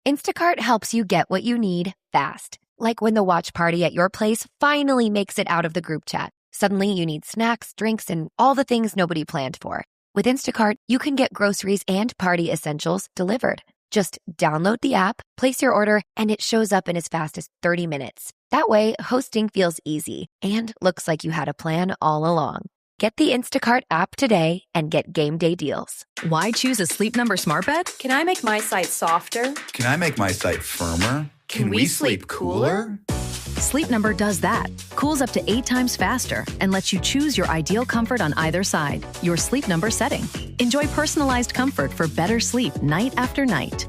Instacart helps you get what you need fast. Like when the watch party at your place finally makes it out of the group chat. Suddenly you need snacks, drinks, and all the things nobody planned for. With Instacart, you can get groceries and party essentials delivered. Just download the app, place your order, and it shows up in as fast as 30 minutes. That way, hosting feels easy and looks like you had a plan all along. Get the Instacart app today and get game day deals. Why choose a Sleep Number smart bed? Can I make my site softer? Can I make my site firmer? Can we sleep cooler? Sleep Number does that. Cools up to 8 times faster and lets you choose your ideal comfort on either side. Your Sleep Number setting. Enjoy personalized comfort for better sleep night after night.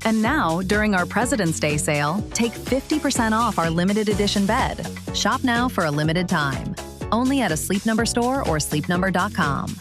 And now, during our President's Day sale, take 50% off our limited edition bed. Shop now for a limited time. Only at a Sleep Number store or sleepnumber.com.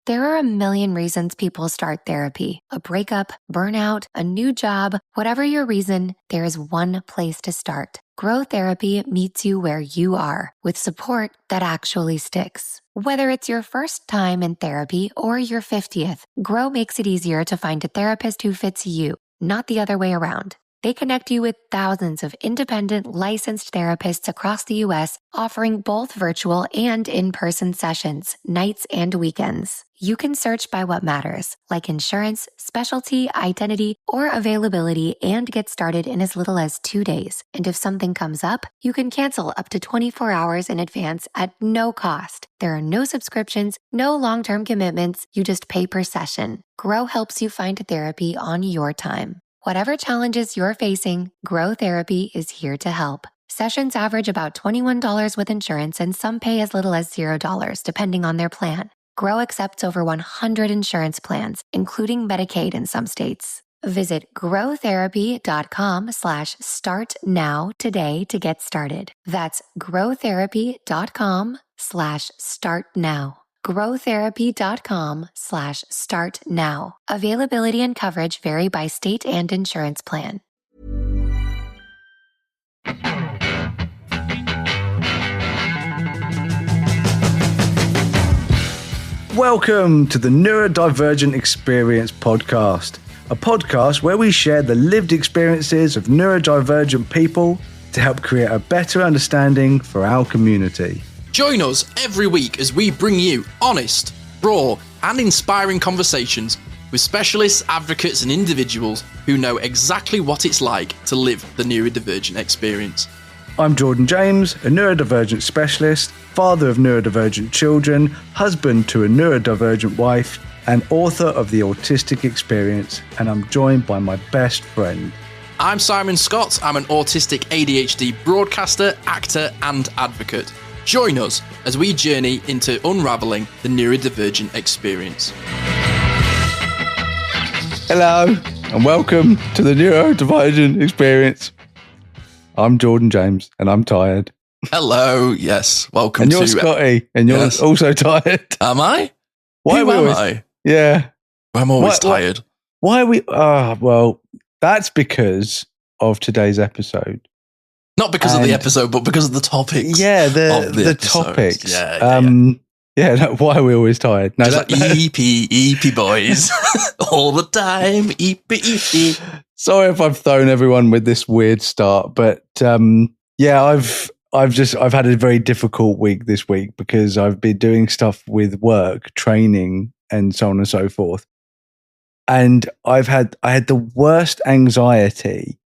There are a million reasons people start therapy. A breakup, burnout, a new job, whatever your reason, there is one place to start. Grow Therapy meets you where you are with support that actually sticks. Whether it's your first time in therapy or your 50th, Grow makes it easier to find a therapist who fits you, not the other way around. They connect you with thousands of independent, licensed therapists across the U.S., offering both virtual and in-person sessions, nights and weekends. You can search by what matters, like insurance, specialty, identity, or availability, and get started in as little as 2 days. And if something comes up, you can cancel up to 24 hours in advance at no cost. There are no subscriptions, no long-term commitments. You just pay per session. Grow helps you find therapy on your time. Whatever challenges you're facing, Grow Therapy is here to help. Sessions average about $21 with insurance, and some pay as little as $0, depending on their plan. Grow accepts over 100 insurance plans, including Medicaid in some states. Visit growtherapy.com/start now today to get started. That's growtherapy.com/start now. growtherapy.com/start now. Availability and coverage vary by state and insurance plan. Welcome to the Neurodivergent Experience podcast, a podcast where we share the lived experiences of neurodivergent people to help create a better understanding for our community. Join us every week as we bring you honest, raw, and inspiring conversations with specialists, advocates, and individuals who know exactly what it's like to live the neurodivergent experience. I'm Jordan James, a neurodivergent specialist, father of neurodivergent children, husband to a neurodivergent wife, and author of The Autistic Experience, and I'm joined by my best friend. I'm Simon Scott. I'm an autistic ADHD broadcaster, actor, and advocate. Join us as we journey into unravelling the neurodivergent experience. Hello, and welcome to the Neurodivergent Experience. I'm Jordan James, and I'm tired. Hello, yes, welcome and you're Scotty, and you're also tired. Am I? Why Who am I? Yeah. I'm always tired. Why are we... well, that's because of today's episode. Not because of the episode, but because of the topics. Yeah, the topics. Why are we always tired? No, just like EP boys. All the time, EP. Sorry if I've thrown everyone with this weird start, but I've had a very difficult week this week because I've been doing stuff with work, training, and so on and so forth. And I had the worst anxiety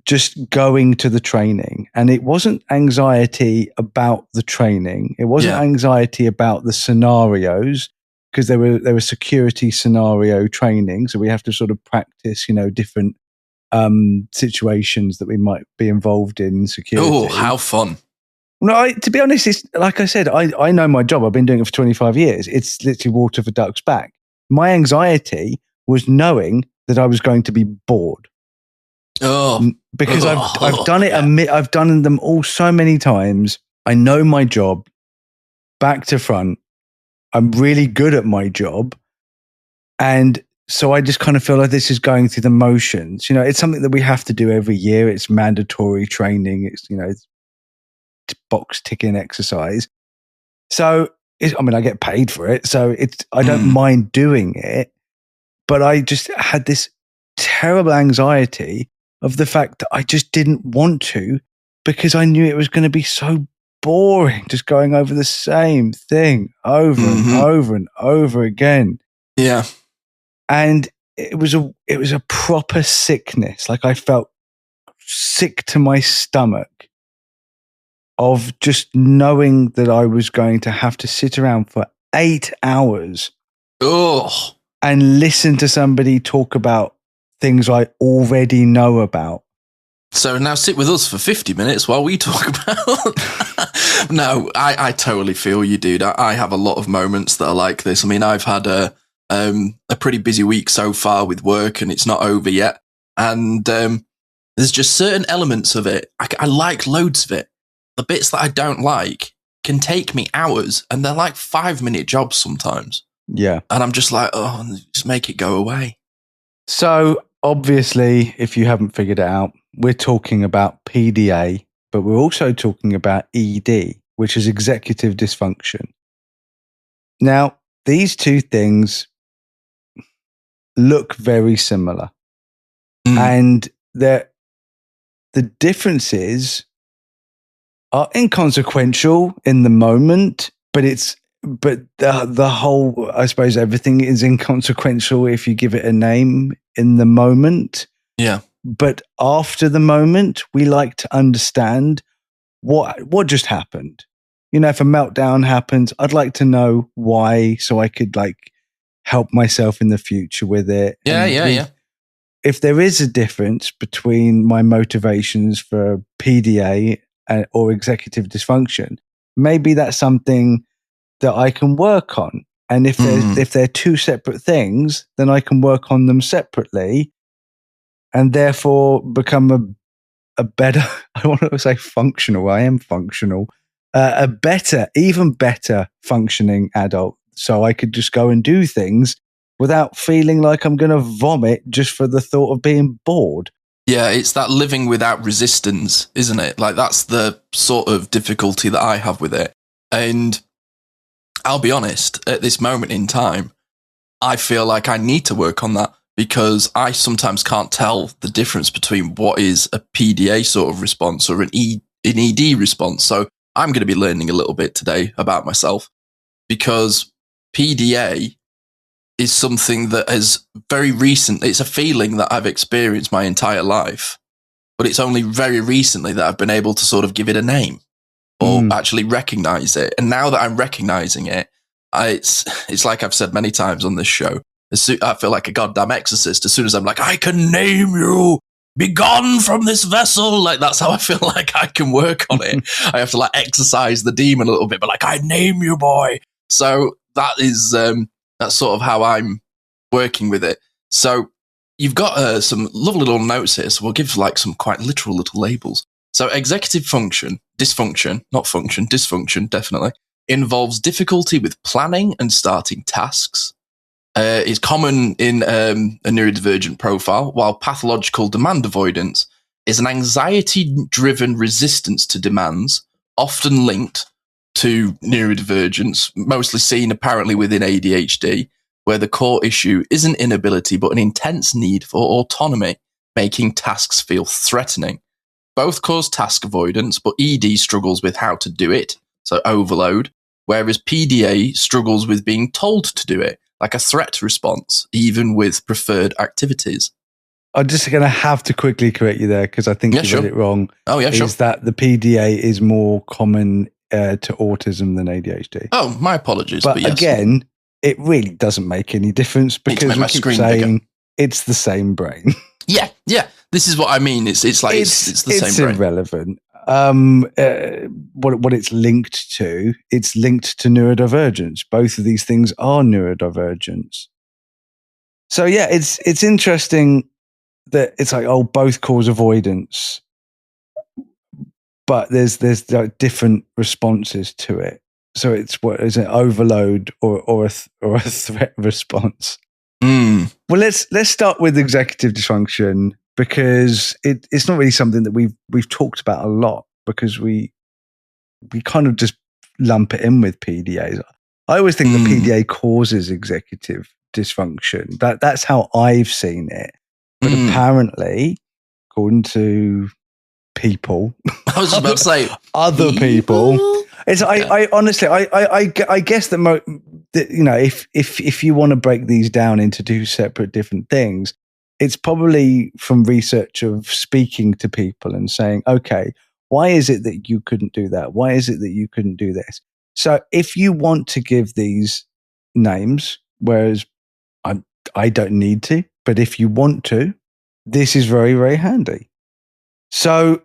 just going to the training, and it wasn't anxiety about the training. It wasn't anxiety about the scenarios, because there were security scenario training, so we have to sort of practice, different situations that we might be involved in security. Oh, how fun! No, to be honest, it's like I said, I know my job. I've been doing it for 25 years. It's literally water for ducks back. My anxiety was knowing that I was going to be bored. Because I've done it. I've done them all so many times. I know my job back to front. I'm really good at my job, and so I just kind of feel like this is going through the motions. It's something that we have to do every year. It's mandatory training. It's it's box ticking exercise. So I get paid for it, so I don't mind doing it. but I just had this terrible anxiety of the fact that I just didn't want to, because I knew it was going to be so boring, just going over the same thing over and over and over again. Yeah. And it was a proper sickness. Like, I felt sick to my stomach of just knowing that I was going to have to sit around for 8 hours and listen to somebody talk about things I already know about. So now sit with us for 50 minutes while we talk about... No, I totally feel you, dude. I have a lot of moments that are like this. I mean, I've had a pretty busy week so far with work, and it's not over yet. And there's just certain elements of it. I like loads of it. The bits that I don't like can take me hours, and they're like 5-minute jobs sometimes. Yeah. And I'm just like, just make it go away. So obviously, if you haven't figured it out, we're talking about PDA, but we're also talking about ED, which is executive dysfunction. Now, these two things look very similar. And the differences are inconsequential in the moment, but the whole, I suppose everything is inconsequential if you give it a name in the moment. Yeah. But after the moment, we like to understand what just happened. You know, if a meltdown happens, I'd like to know why, so I could help myself in the future with it. Yeah. If there is a difference between my motivations for PDA or executive dysfunction, maybe that's something that I can work on. And if they're two separate things, then I can work on them separately, and therefore become a better, I don't want to say functional, I am functional, even better functioning adult. So I could just go and do things without feeling like I'm going to vomit just for the thought of being bored. Yeah, it's that living without resistance, isn't it? Like, that's the sort of difficulty that I have with it. And I'll be honest, at this moment in time, I feel like I need to work on that, because I sometimes can't tell the difference between what is a PDA sort of response or an ED response. So I'm going to be learning a little bit today about myself, because PDA is something that is very recent. It's a feeling that I've experienced my entire life, but it's only very recently that I've been able to sort of give it a name or actually recognize it. And now that I'm recognizing it, it's like I've said many times on this show, I feel like a goddamn exorcist. As soon as I'm like, I can name you, be gone from this vessel. Like, that's how I feel like I can work on it. I have to exorcise the demon a little bit, but I name you, boy. So that is, that's sort of how I'm working with it. So you've got some lovely little notes here. So we'll give some quite literal little labels. So executive function, dysfunction, not function, dysfunction, definitely, involves difficulty with planning and starting tasks. Is common in a neurodivergent profile, while pathological demand avoidance is an anxiety-driven resistance to demands, often linked to neurodivergence, mostly seen apparently within ADHD, where the core issue isn't inability, but an intense need for autonomy, making tasks feel threatening. Both cause task avoidance, but ED struggles with how to do it, so overload, whereas PDA struggles with being told to do it, like a threat response, even with preferred activities. I'm just going to have to quickly correct you there, because I think you read it wrong. Oh, yeah, sure. Is that the PDA is more common to autism than ADHD? Oh, my apologies. But yes. Again, it really doesn't make any difference, because we keep saying it's the same brain. Yeah. This is what I mean. It's the same brain. It's irrelevant. What it's linked to, it's linked to neurodivergence. Both of these things are neurodivergence. So yeah, it's interesting that it's both cause avoidance, but there's different responses to it. So it's what is it, overload or a threat response? Well, let's start with executive dysfunction, because it's not really something that we've talked about a lot, because we kind of just lump it in with PDAs. I always think the PDA causes executive dysfunction. That's how I've seen it. But apparently, according to people, I was just about to say other people. I honestly, I guess that if you want to break these down into two separate different things, it's probably from research of speaking to people and saying, okay, why is it that you couldn't do that? Why is it that you couldn't do this? So if you want to give these names, whereas I don't need to, but if you want to, this is very, very handy. So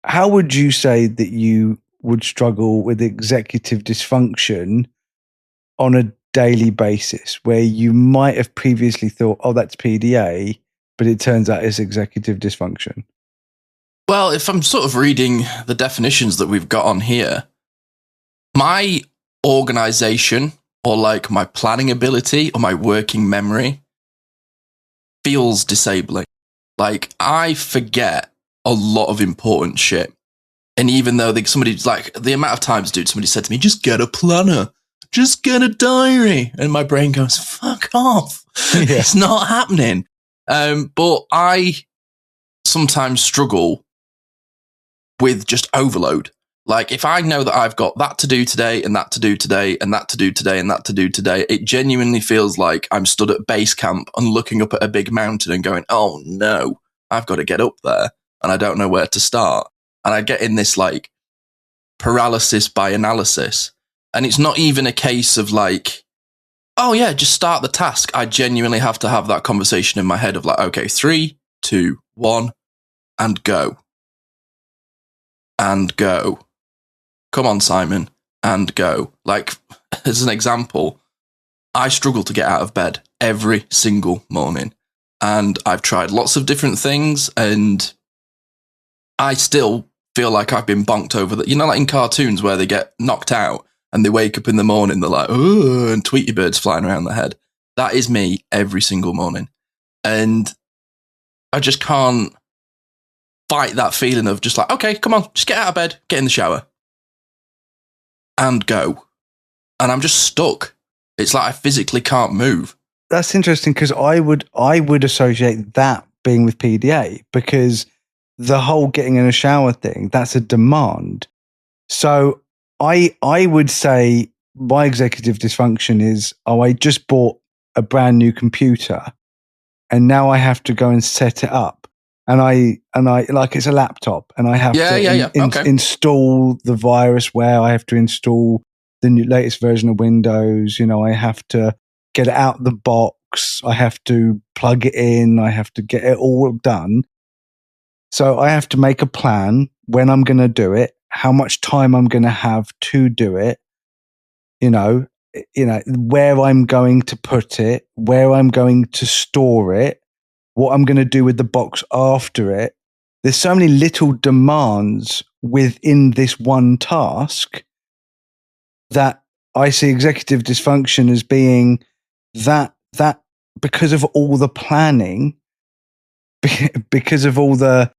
how would you say that you would struggle with executive dysfunction on a daily basis, where you might have previously thought, oh, that's PDA, but it turns out it's executive dysfunction? Well, if I'm sort of reading the definitions that we've got on here, my organization or like my planning ability or my working memory feels disabling. Like I forget a lot of important shit. And even though somebody's like, the amount of times, dude, somebody said to me, just get a planner, just get a diary. And my brain goes, fuck off. Yeah. It's not happening. But I sometimes struggle with just overload. Like if I know that I've got that to do today and that to do today and that to do today and that to do today, it genuinely feels like I'm stood at base camp and looking up at a big mountain and going, oh no, I've got to get up there and I don't know where to start. And I get in this like paralysis by analysis. And it's not even a case of like, oh yeah, just start the task. I genuinely have to have that conversation in my head of like, okay, 3, 2, 1, and go. And go. Come on, Simon, and go. Like, as an example, I struggle to get out of bed every single morning. And I've tried lots of different things, and I still feel like I've been bonked over that. You know, like in cartoons where they get knocked out and they wake up in the morning, they're like, oh, and Tweety birds flying around their head. That is me every single morning. And I just can't fight that feeling of just like, okay, come on, just get out of bed, get in the shower, and go. And I'm just stuck. It's like I physically can't move. That's interesting, because I would associate that being with PDA, because the whole getting in a shower thing, that's a demand. So I would say my executive dysfunction is, I just bought a brand new computer and now I have to go and set it up. And I like, it's a laptop, and I have to install the virusware. I have to install the latest version of Windows. You know, I have to get it out the box. I have to plug it in. I have to get it all done. So I have to make a plan when I'm going to do it, how much time I'm going to have to do it, you know, where I'm going to put it, where I'm going to store it, what I'm going to do with the box after it. There's so many little demands within this one task that I see executive dysfunction as being that because of all the planning, because of all the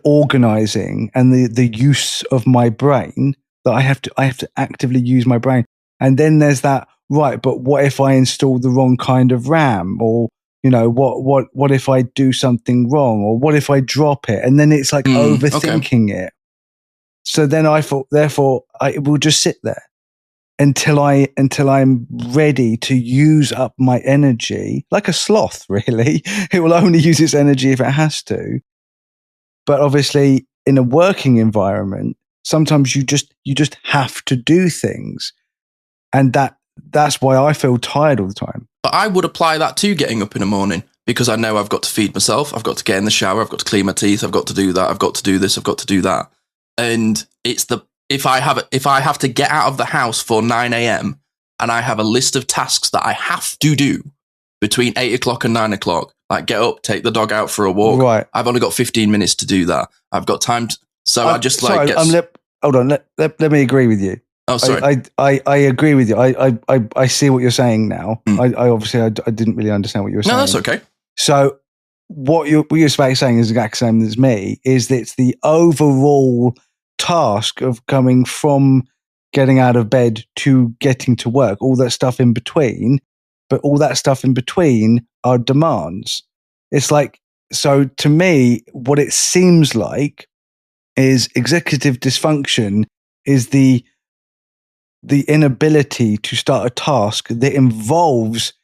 organizing and the use of my brain, that I have to actively use my brain. And then there's that, right, but what if I install the wrong kind of RAM? Or, you know, what if I do something wrong? Or what if I drop it? And then it's like overthinking it. So then I thought, therefore, I will just sit there until I'm ready to use up my energy, like a sloth, really. It will only use its energy if it has to. But obviously, in a working environment, sometimes you just have to do things. And that's why I feel tired all the time. But I would apply that to getting up in the morning, because I know I've got to feed myself, I've got to get in the shower, I've got to clean my teeth, I've got to do that, I've got to do this, I've got to do that. And it's if I have to get out of the house for 9 a.m. and I have a list of tasks that I have to do between 8 o'clock and 9 o'clock, like get up, take the dog out for a walk. Right. I've only got 15 minutes to do that. I've got time. Hold on. Let me agree with you. Oh, sorry. I agree with you. I see what you're saying now. I didn't really understand what you were saying. No, that's okay. So what you're saying is exactly the same as me, is that it's the overall task of coming from getting out of bed to getting to work, all that stuff in between. but all that stuff in between are demands. It's like, so to me, what it seems like is executive dysfunction is the inability to start a task that involves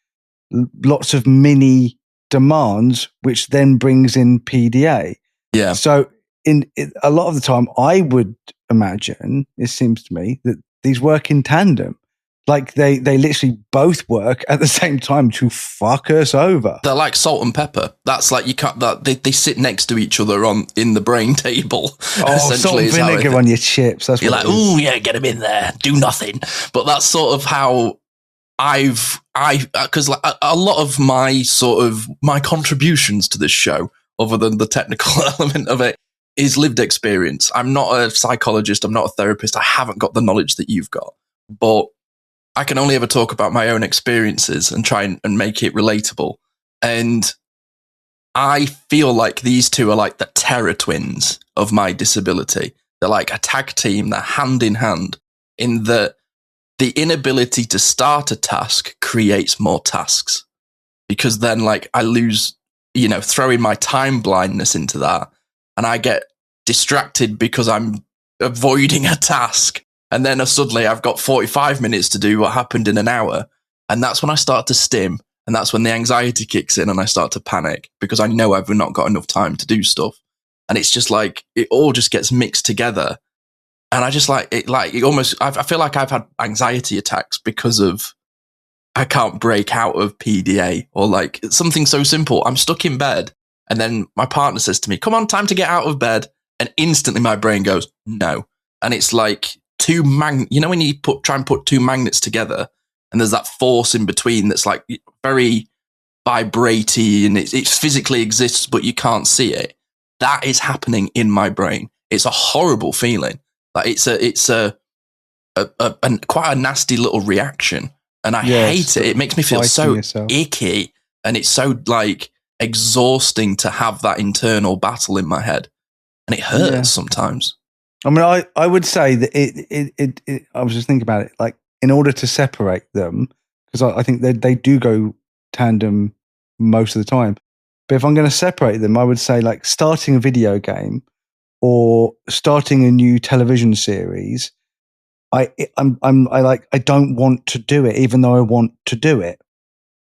lots of mini demands, which then brings in PDA. Yeah. So a lot of the time, I would imagine, it seems to me, that these work in tandem. Like they literally both work at the same time to fuck us over. They're like salt and pepper. That's like, you can't, that they sit next to each other in the brain table. Oh, salt and vinegar on your chips. That's you're what like, oh yeah, get them in there, do nothing. But that's sort of how because like a lot of my contributions to this show, other than the technical element of it, is lived experience. I'm not a psychologist. I'm not a therapist. I haven't got the knowledge that you've got, but I can only ever talk about my own experiences and try and make it relatable. And I feel like these two are like the terror twins of my disability. They're like a tag team. They're hand in hand in that the inability to start a task creates more tasks, because then like I lose, throwing my time blindness into that, and I get distracted because I'm avoiding a task. And then suddenly I've got 45 minutes to do what happened in an hour. And that's when I start to stim. And that's when the anxiety kicks in and I start to panic because I know I've not got enough time to do stuff. And it's just like, it all just gets mixed together. And I just it almost, I feel like I've had anxiety attacks because of, I can't break out of PDA, or like something so simple. I'm stuck in bed. And then my partner says to me, come on, time to get out of bed. And instantly my brain goes, no. And it's like, when you try and put two magnets together and there's that force in between that's like very vibrating and it physically exists, but you can't see it. That is happening in my brain. It's a horrible feeling. Like it's a quite a nasty little reaction, and I hate it. It makes me feel so icky, and it's so like exhausting to have that internal battle in my head, and it hurts sometimes. I mean, I would say that it I was just thinking about it, like in order to separate them, because I think they do go tandem most of the time. But if I'm going to separate them, I would say like starting a video game or starting a new television series. I don't want to do it, even though I want to do it.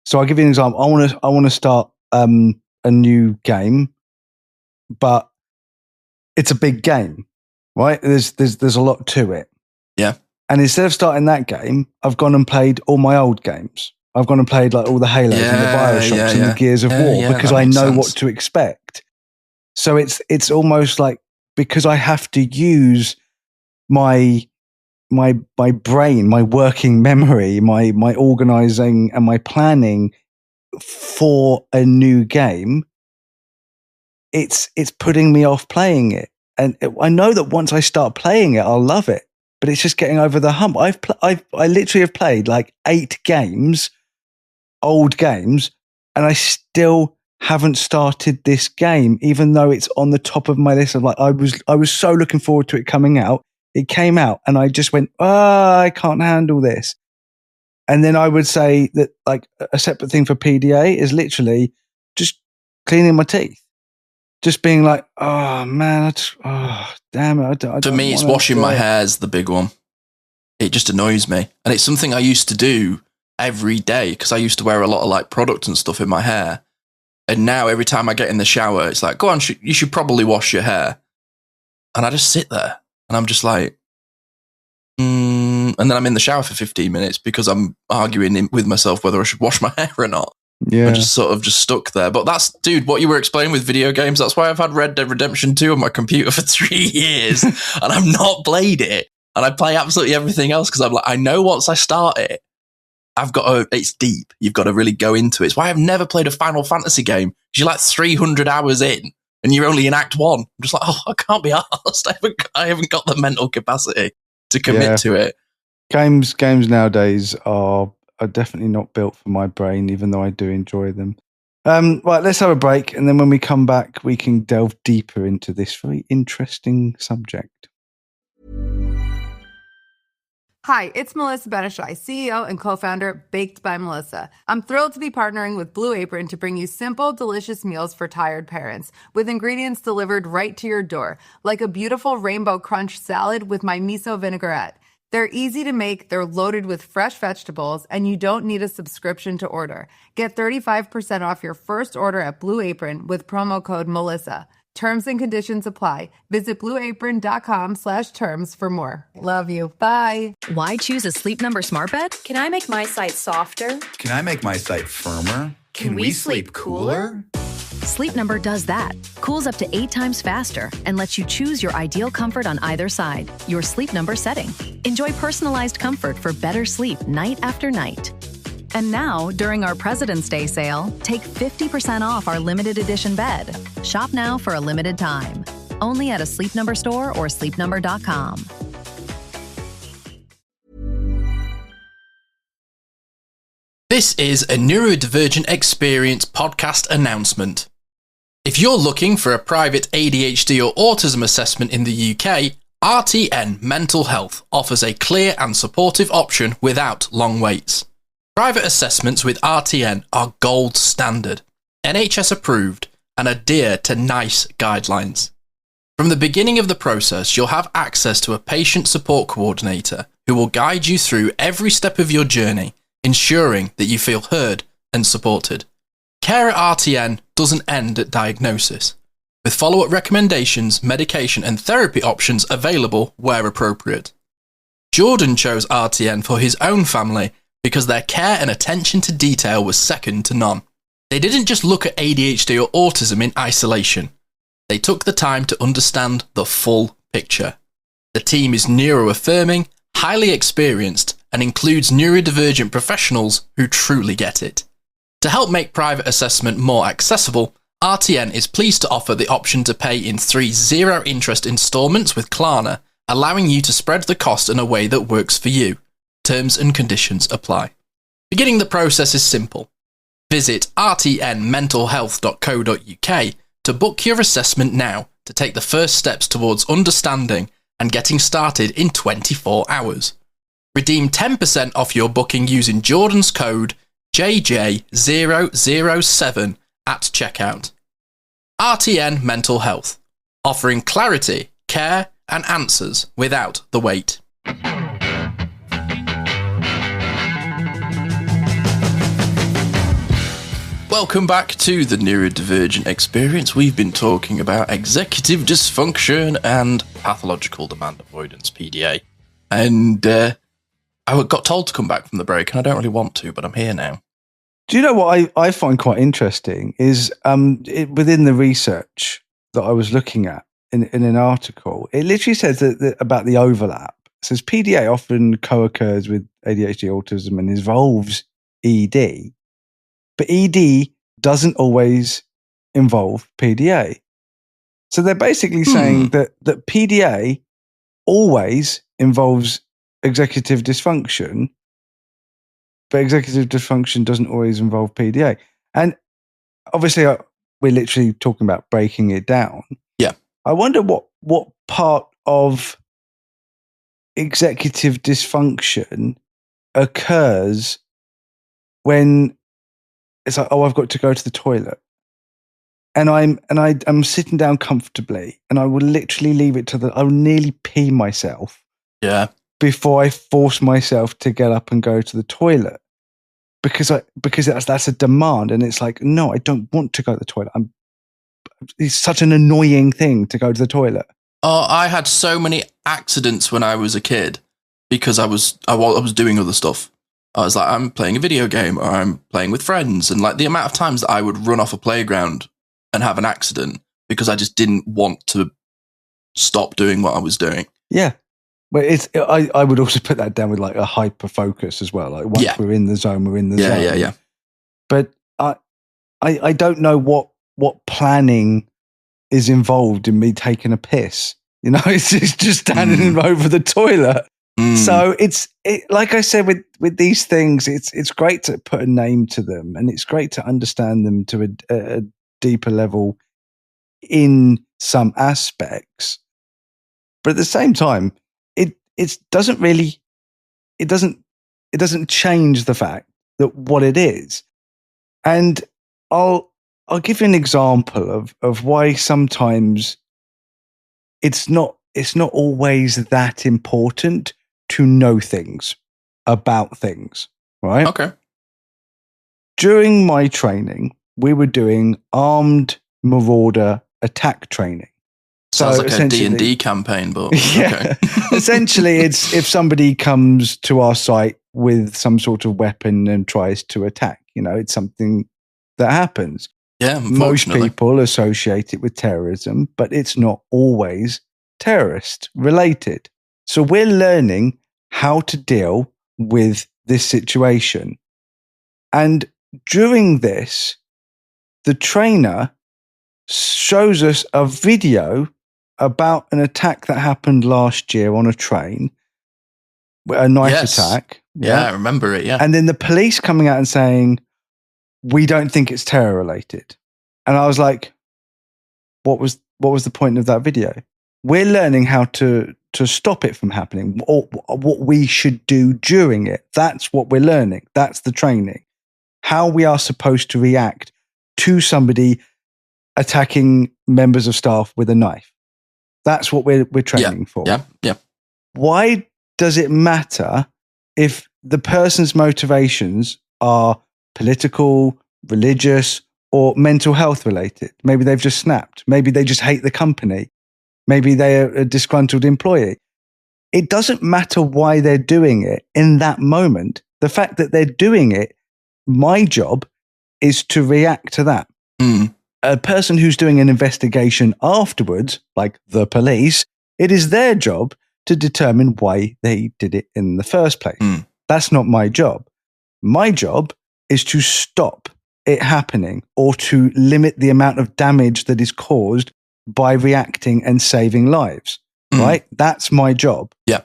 So I'll give you an example. I want to start a new game, but it's a big game. Right, there's a lot to it. Yeah. And instead of starting that game, I've gone and played all my old games. I've gone and played like all the Halos and the Bioshocks and the Gears of War because I know what to expect. So it's almost like, because I have to use my brain, my working memory, my organizing and my planning for a new game, it's putting me off playing it. And I know that once I start playing it, I'll love it. But it's just getting over the hump. I literally have played like 8 games, old games, and I still haven't started this game, even though it's on the top of my list of like, I was so looking forward to it coming out. It came out and I just went, I can't handle this. And then I would say that like a separate thing for PDA is literally just cleaning my teeth. Just being like, oh man, damn it. For me, it's washing my hair is the big one. It just annoys me. And it's something I used to do every day because I used to wear a lot of like product and stuff in my hair. And now every time I get in the shower, it's like, go on, you should probably wash your hair. And I just sit there and I'm just like, and then I'm in the shower for 15 minutes because I'm arguing with myself whether I should wash my hair or not. Yeah. I'm just sort of just stuck there. But that's, dude, what you were explaining with video games, that's why I've had Red Dead Redemption 2 on my computer for 3 years and I've not played it. And I play absolutely everything else because I'm like, I know once I start it, it's deep. You've got to really go into it. It's why I've never played a Final Fantasy game because you're like 300 hours in and you're only in Act 1. I'm just like, I can't be arsed. I haven't got the mental capacity to commit to it. Games nowadays are definitely not built for my brain, even though I do enjoy them. Right, let's have a break, and then when we come back, we can delve deeper into this very interesting subject. Hi, it's Melissa Benishai, CEO and co-founder Baked by Melissa. I'm thrilled to be partnering with Blue Apron to bring you simple, delicious meals for tired parents with ingredients delivered right to your door, like a beautiful rainbow crunch salad with my miso vinaigrette. They're easy to make, they're loaded with fresh vegetables, and you don't need a subscription to order. Get 35% off your first order at Blue Apron with promo code Melissa. Terms and conditions apply. Visit blueapron.com/terms for more. Love you. Bye. Why choose a Sleep Number smart bed? Can I make my site softer? Can I make my site firmer? Can we sleep cooler? Sleep Number does that. Cools up to 8 times faster and lets you choose your ideal comfort on either side, your Sleep Number setting. Enjoy personalized comfort for better sleep night after night. And now, during our President's Day sale, take 50% off our limited edition bed. Shop now for a limited time. Only at a Sleep Number store or sleepnumber.com. This is a Neurodivergent Experience podcast announcement. If you're looking for a private ADHD or autism assessment in the UK, RTN Mental Health offers a clear and supportive option without long waits. Private assessments with RTN are gold standard, NHS approved, and adhere to NICE guidelines. From the beginning of the process, you'll have access to a patient support coordinator who will guide you through every step of your journey, ensuring that you feel heard and supported. Care at RTN doesn't end at diagnosis, with follow-up recommendations, medication and therapy options available where appropriate. Jordan chose RTN for his own family because their care and attention to detail was second to none. They didn't just look at ADHD or autism in isolation. They took the time to understand the full picture. The team is neuro-affirming, highly experienced, and includes neurodivergent professionals who truly get it. To help make private assessment more accessible, RTN is pleased to offer the option to pay in 3 zero-interest installments with Klarna, allowing you to spread the cost in a way that works for you. Terms and conditions apply. Beginning the process is simple. Visit rtnmentalhealth.co.uk to book your assessment now to take the first steps towards understanding and getting started in 24 hours. Redeem 10% off your booking using Jordan's code JJ007 at checkout. RTN Mental Health, offering clarity, care and answers without the wait. Welcome back to the Neurodivergent Experience. We've been talking about executive dysfunction and pathological demand avoidance, PDA. And I got told to come back from the break, and I don't really want to, but I'm here now. Do you know what I find quite interesting is within the research that I was looking at in an article, it literally says that about the overlap. It says PDA often co-occurs with ADHD, autism, and involves ED. But ED doesn't always involve PDA. So they're basically saying that PDA always involves executive dysfunction, but executive dysfunction doesn't always involve PDA. And obviously, we're literally talking about breaking it down. Yeah. I wonder what part of executive dysfunction occurs when it's like, oh, I've got to go to the toilet, and I'm sitting down comfortably, and I will literally leave it I will nearly pee myself. Yeah. Before I force myself to get up and go to the toilet, because that's a demand, and it's like, no, I don't want to go to the toilet. It's such an annoying thing to go to the toilet. Oh, I had so many accidents when I was a kid because I was doing other stuff. I was like, I'm playing a video game or I'm playing with friends. And like the amount of times that I would run off a playground and have an accident because I just didn't want to stop doing what I was doing. Yeah. But I would also put that down with like a hyper focus as well. Like once we're in the zone, we're in the zone. Yeah. But I don't know what planning is involved in me taking a piss. You know, it's just standing over the toilet. So it's like I said with these things, it's great to put a name to them, and it's great to understand them to a deeper level in some aspects. But at the same time, it doesn't really it doesn't change the fact that what it is. And I'll give you an example of why sometimes it's not always that important to know things about things, right? Okay. During my training, we were doing armed marauder attack training. Sounds like a D&D campaign, but yeah. Okay. Essentially, it's if somebody comes to our site with some sort of weapon and tries to attack, it's something that happens. Yeah, Most unfortunately. people associate it with terrorism, but it's not always terrorist related. So we're learning how to deal with this situation. And during this, the trainer shows us a video about an attack that happened last year on a train, a knife attack. Yeah, I remember it, yeah. And then the police coming out and saying, we don't think it's terror related. And I was like, what was the point of that video? We're learning how to stop it from happening, or what we should do during it. That's what we're learning. That's the training. How we are supposed to react to somebody attacking members of staff with a knife. That's what we're training for. Yeah. Why does it matter if the person's motivations are political, religious, or mental health related? Maybe they've just snapped. Maybe they just hate the company. Maybe they're a disgruntled employee. It doesn't matter why they're doing it in that moment. The fact that they're doing it, my job is to react to that. A person who's doing an investigation afterwards, like the police, it is their job to determine why they did it in the first place. That's not my job. My job is to stop it happening or to limit the amount of damage that is caused by reacting and saving lives, right? That's my job. Yeah.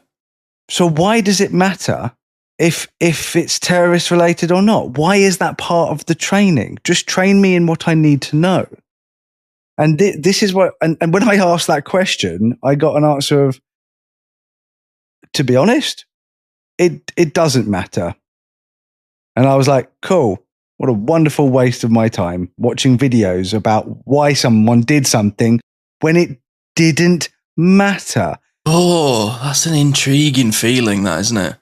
So why does it matter if it's terrorist related or not? Why is that part of the training? Just train me in what I need to know. And this is what, and when I asked that question, I got an answer of, to be honest, it doesn't matter. And I was like, cool. What a wonderful waste of my time watching videos about why someone did something when it didn't matter. Oh, that's an intriguing feeling, that, isn't it?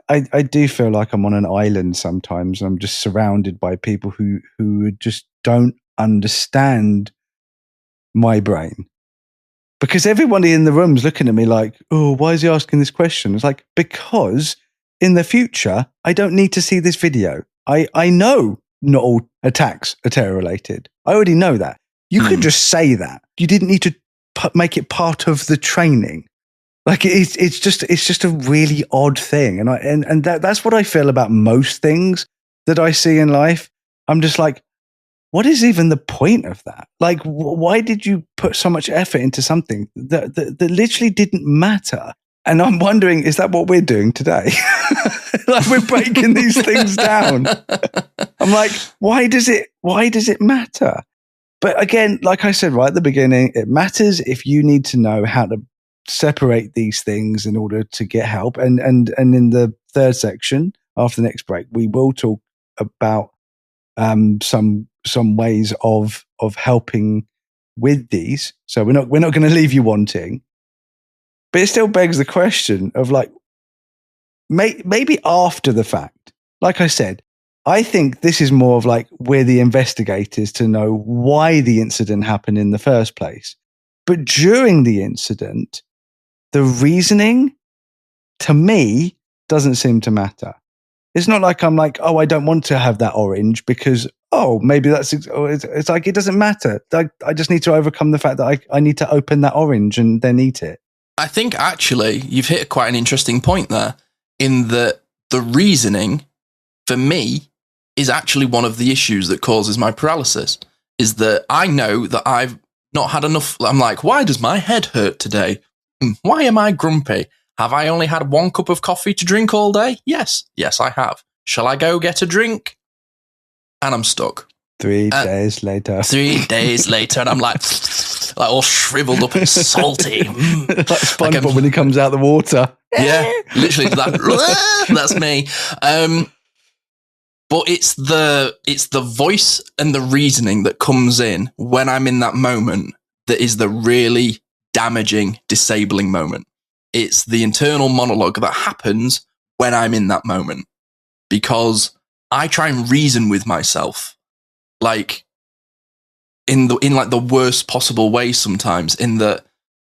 I do feel like I'm on an island sometimes. I'm just surrounded by people who just don't understand my brain. Because everybody in the room's looking at me like, oh, why is he asking this question? It's like, because in the future, I don't need to see this video. I know not all attacks are terror related. I already know that. You could just say that. You didn't need to make it part of the training. Like it's just a really odd thing. And that's what I feel about most things that I see in life. I'm just like, what is even the point of that? Like, why did you put so much effort into something that literally didn't matter? And I'm wondering, is that what we're doing today? Like we're breaking these things down. I'm like, why does it matter? But again, like I said right at the beginning, it matters if you need to know how to separate these things in order to get help. And in the third section, after the next break, we will talk about some ways of helping with these. So we're not going to leave you wanting. But it still begs the question of like, maybe after the fact. Like I said, I think this is more of like we're the investigators to know why the incident happened in the first place. But during the incident, the reasoning to me doesn't seem to matter. It's not like I'm like, oh, I don't want to have that orange because, oh, maybe it's like, it doesn't matter. I just need to overcome the fact that I need to open that orange and then eat it. I think actually you've hit quite an interesting point there in that the reasoning for me is actually one of the issues that causes my paralysis, is that I know that I've not had enough. I'm like, why does my head hurt today? Why am I grumpy? Have I only had one cup of coffee to drink all day? Yes, I have. Shall I go get a drink? And I'm stuck. 3 days later. 3 days later, and I'm like, like all shriveled up and salty. Like SpongeBob when he comes out the water. Yeah, literally that's me. But it's the voice and the reasoning that comes in when I'm in that moment that is the really damaging, disabling moment. It's the internal monologue that happens when I'm in that moment, because I try and reason with myself, like in like the worst possible way sometimes, in that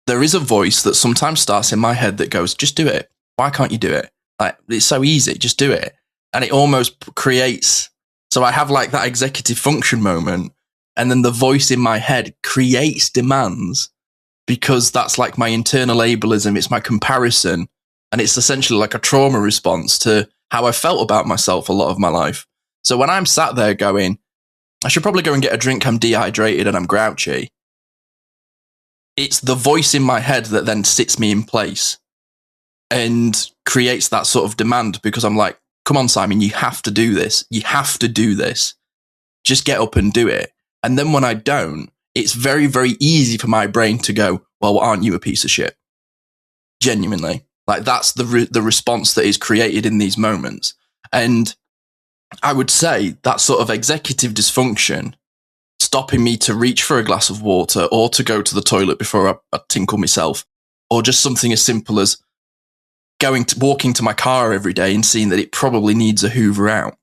there is a voice that sometimes starts in my head that goes, just do it. Why can't you do it? Like, it's so easy, just do it. And it almost creates, so I have like that executive function moment, and then the voice in my head creates demands, because that's like my internal ableism, it's my comparison, and it's essentially like a trauma response to how I felt about myself a lot of my life. So when I'm sat there going, I should probably go and get a drink, I'm dehydrated and I'm grouchy, it's the voice in my head that then sits me in place and creates that sort of demand, because I'm like, come on, Simon, you have to do this. You have to do this. Just get up and do it. And then when I don't, it's very, very easy for my brain to go, well, aren't you a piece of shit? Genuinely. Like, that's the response that is created in these moments. And I would say that sort of executive dysfunction, stopping me to reach for a glass of water or to go to the toilet before I tinkle myself, or just something as simple as walking to my car every day and seeing that it probably needs a hoover out.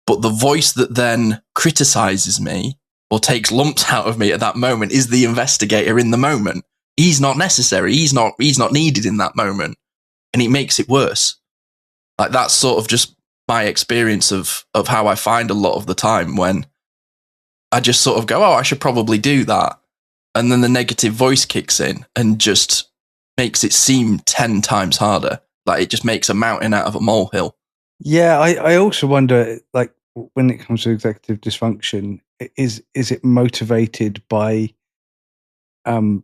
But the voice that then criticizes me or takes lumps out of me at that moment is the investigator in the moment. He's not necessary. He's not needed in that moment. And it makes it worse. Like, that's sort of just my experience of how I find a lot of the time when I just sort of go, oh, I should probably do that. And then the negative voice kicks in and just makes it seem 10 times harder. Like, it just makes a mountain out of a molehill. Yeah, I also wonder, like, when it comes to executive dysfunction, is it motivated by a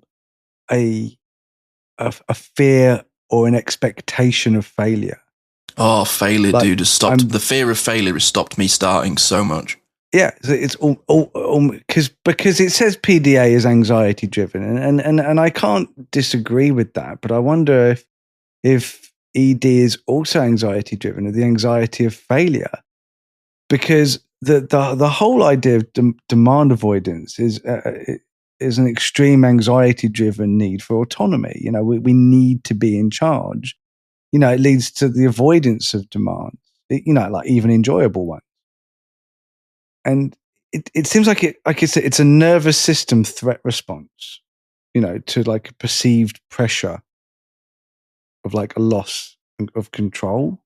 fear or an expectation of failure? Oh, failure, like, dude, has stopped. The fear of failure has stopped me starting so much. Yeah, it's all because it says PDA is anxiety driven, and I can't disagree with that. But I wonder if ED is also anxiety driven, or the anxiety of failure, because the whole idea of demand avoidance is an extreme anxiety driven need for autonomy. You know, we need to be in charge. You know, it leads to the avoidance of demand. You know, like even enjoyable ones. And it seems like it's a nervous system threat response, you know, to like a perceived pressure of like a loss of control,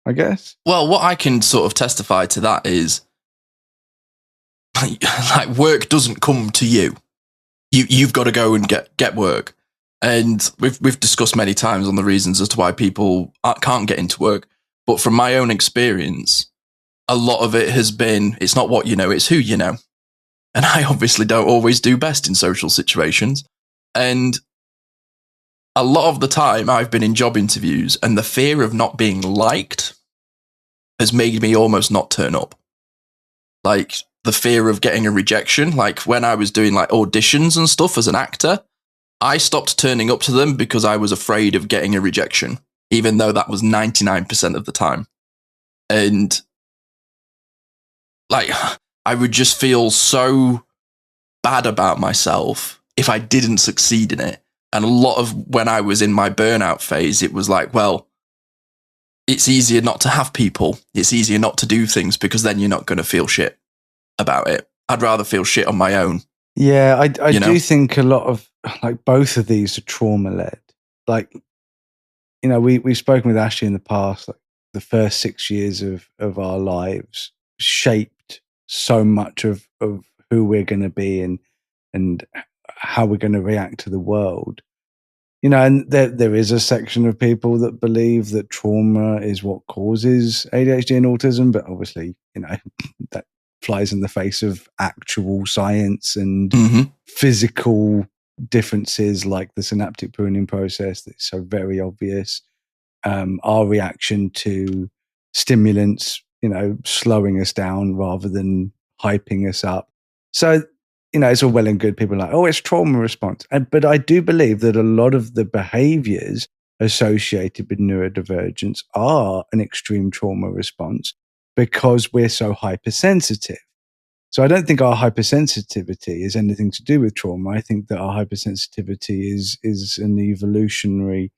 I guess. Well, what I can sort of testify to that is like work doesn't come to you. You've got to go and get work. And we've discussed many times on the reasons as to why people can't get into work. But from my own experience, a lot of it has been, it's not what you know, it's who you know. And I obviously don't always do best in social situations. And a lot of the time I've been in job interviews and the fear of not being liked has made me almost not turn up. Like the fear of getting a rejection. Like when I was doing like auditions and stuff as an actor, I stopped turning up to them because I was afraid of getting a rejection, even though that was 99% of the time. And like, I would just feel so bad about myself if I didn't succeed in it. And a lot of when I was in my burnout phase, it was like, well, it's easier not to have people. It's easier not to do things because then you're not going to feel shit about it. I'd rather feel shit on my own. Yeah, I do think a lot of like both of these are trauma led. Like, you know, we've spoken with Ashley in the past, like the first 6 years of our lives shaped so much of who we're going to be and how we're going to react to the world. You know, and there is a section of people that believe that trauma is what causes ADHD and autism, but obviously, you know, that flies in the face of actual science and physical differences like the synaptic pruning process that's so very obvious. Our reaction to stimulants, you know, slowing us down rather than hyping us up. So it's all well and good. People are like, oh, it's trauma response. But I do believe that a lot of the behaviors associated with neurodivergence are an extreme trauma response because we're so hypersensitive. So I don't think our hypersensitivity is anything to do with trauma. I think that our hypersensitivity is an evolutionary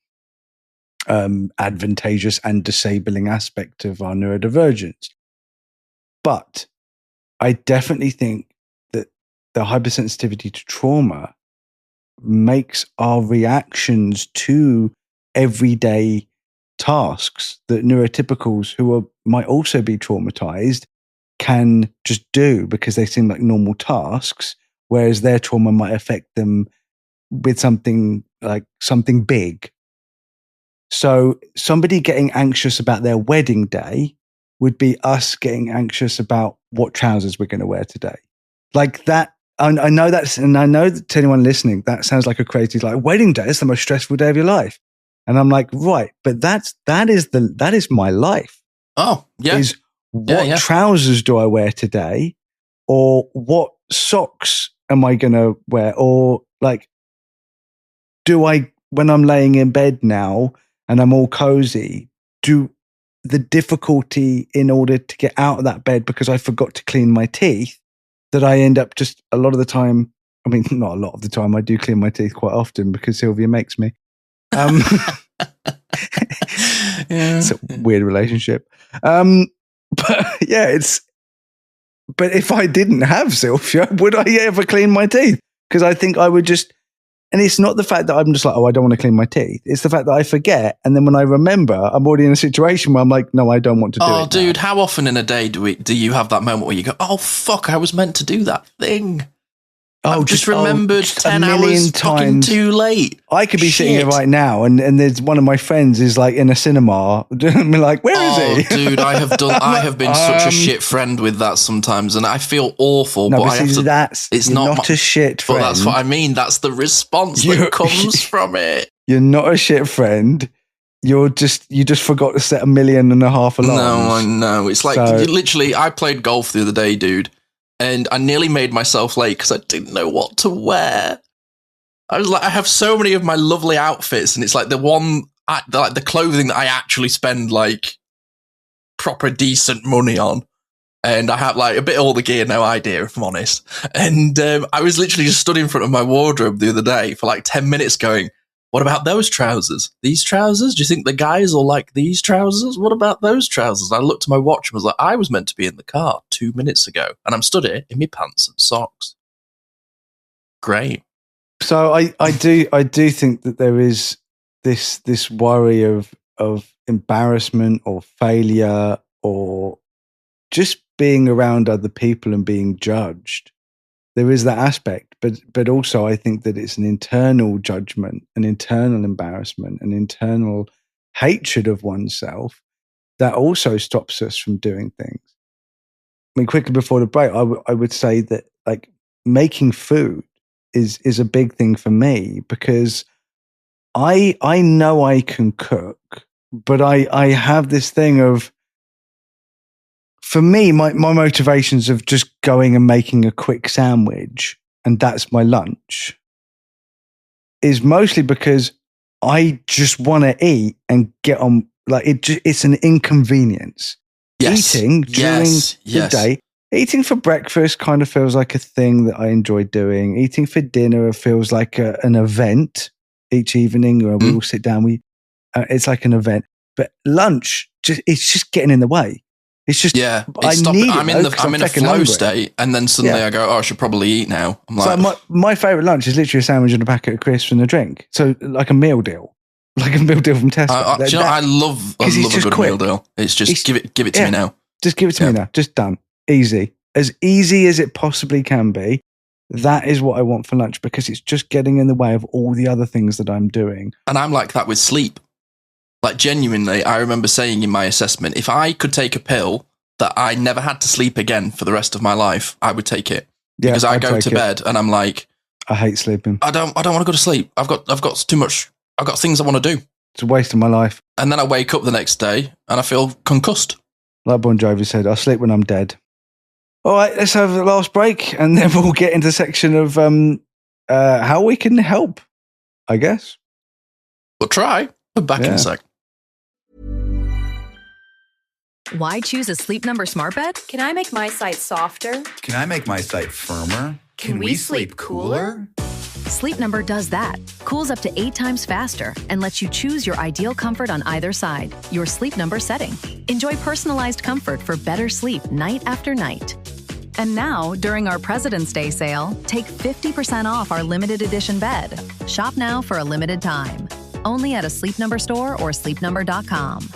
advantageous and disabling aspect of our neurodivergence. But I definitely think that the hypersensitivity to trauma makes our reactions to everyday tasks that neurotypicals might also be traumatized can just do because they seem like normal tasks, whereas their trauma might affect them with something big. So somebody getting anxious about their wedding day would be us getting anxious about what trousers we're going to wear today. Like that. I know that to anyone listening, that sounds like a crazy, like, wedding day is the most stressful day of your life. And I'm like, right, but that is my life. Oh, yeah. Is what trousers do I wear today, or what socks am I going to wear, or like, when I'm laying in bed now and I'm all cozy, do the difficulty in order to get out of that bed because I forgot to clean my teeth, that I end up just a lot of the time, I mean, not a lot of the time, I do clean my teeth quite often because Sylvia makes me. It's a weird relationship. But yeah, but if I didn't have Sylvia, would I ever clean my teeth? Because I think I would just, and it's not the fact that I'm just like, oh, I don't want to clean my teeth. It's the fact that I forget. And then when I remember, I'm already in a situation where I'm like, no, I don't want to do it. Oh, dude, how often in a day do you have that moment where you go, oh, fuck, I was meant to do that thing? Oh, just remembered 10 hours fucking too late. I could be sitting here right now, and there's one of my friends is like in a cinema. I'm like, where is he? Dude, I have been such a shit friend with that sometimes, and I feel awful. No, but I have to. It's not a shit friend. But that's what I mean. That's the response that comes from it. You're not a shit friend. You just forgot to set 1.5 million alarms. No, I know. It's like literally. I played golf the other day, dude. And I nearly made myself late because I didn't know what to wear. I was like, I have so many of my lovely outfits, and it's like the clothing that I actually spend like proper decent money on. And I have like a bit of all the gear, no idea, if I'm honest. And I was literally just stood in front of my wardrobe the other day for like 10 minutes going, what about those trousers? These trousers? Do you think the guys will like these trousers? What about those trousers? And I looked at my watch and was like, I was meant to be in the car 2 minutes ago. And I'm stood here in my pants and socks. Great. So I do think that there is this worry of embarrassment or failure or just being around other people and being judged. There is that aspect, but also I think that it's an internal judgment, an internal embarrassment, an internal hatred of oneself that also stops us from doing things. I mean, quickly before the break, I would say that like making food is a big thing for me because I know I can cook, but I have this thing of, for me, my motivations of just going and making a quick sandwich and that's my lunch is mostly because I just want to eat and get on. Like it's an inconvenience. Yes. Eating during the day, eating for breakfast kind of feels like a thing that I enjoy doing. Eating for dinner feels like an event each evening where we all sit down. It's like an event. But lunch, it's just getting in the way. It's just I'm in a flow state, and then suddenly I go, oh, I should probably eat now. I'm like, so my favorite lunch is literally a sandwich and a packet of crisps and a drink. So like a meal deal, from Tesco. I love a good meal deal. It's just give it to me now. Just give it to me now. Just done. Easy as it possibly can be. That is what I want for lunch because it's just getting in the way of all the other things that I'm doing. And I'm like that with sleep. Like genuinely, I remember saying in my assessment, if I could take a pill that I never had to sleep again for the rest of my life, I would take it. Yeah, because I go to bed and I'm like, I hate sleeping. I don't want to go to sleep. I've got too much. I've got things I want to do. It's a waste of my life. And then I wake up the next day and I feel concussed. Like Bon Jovi said, I'll sleep when I'm dead. All right, let's have the last break, and then we'll get into the section of how we can help, I guess. We'll try. We're back in a sec. Why choose a Sleep Number smart bed? Can I make my site softer? Can I make my site firmer? Can we sleep cooler? Sleep Number does that. Cools up to 8 times faster and lets you choose your ideal comfort on either side, your Sleep Number setting. Enjoy personalized comfort for better sleep night after night. And now, during our President's Day sale, take 50% off our limited edition bed. Shop now for a limited time. Only at a Sleep Number store or sleepnumber.com.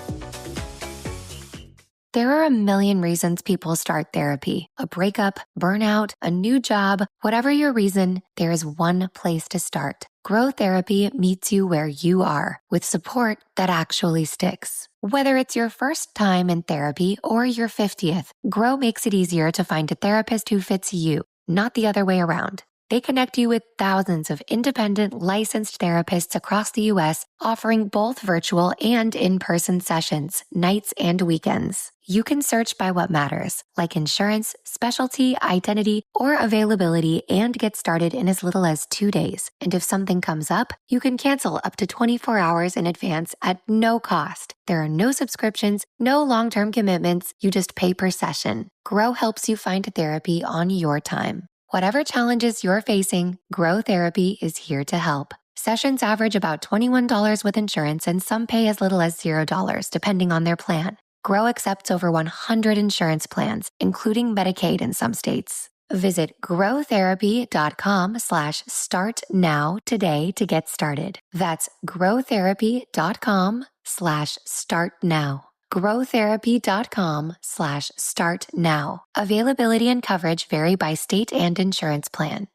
There are a million reasons people start therapy. A breakup, burnout, a new job, whatever your reason, there is one place to start. Grow Therapy meets you where you are with support that actually sticks. Whether it's your first time in therapy or your 50th, Grow makes it easier to find a therapist who fits you, not the other way around. They connect you with thousands of independent, licensed therapists across the U.S., offering both virtual and in-person sessions, nights and weekends. You can search by what matters, like insurance, specialty, identity, or availability, and get started in as little as 2 days. And if something comes up, you can cancel up to 24 hours in advance at no cost. There are no subscriptions, no long-term commitments, you just pay per session. Grow helps you find therapy on your time. Whatever challenges you're facing, Grow Therapy is here to help. Sessions average about $21 with insurance, and some pay as little as $0, depending on their plan. Grow accepts over 100 insurance plans, including Medicaid in some states. Visit growtherapy.com/start now today to get started. That's growtherapy.com/start now. growtherapy.com/start now. Availability and coverage vary by state and insurance plan.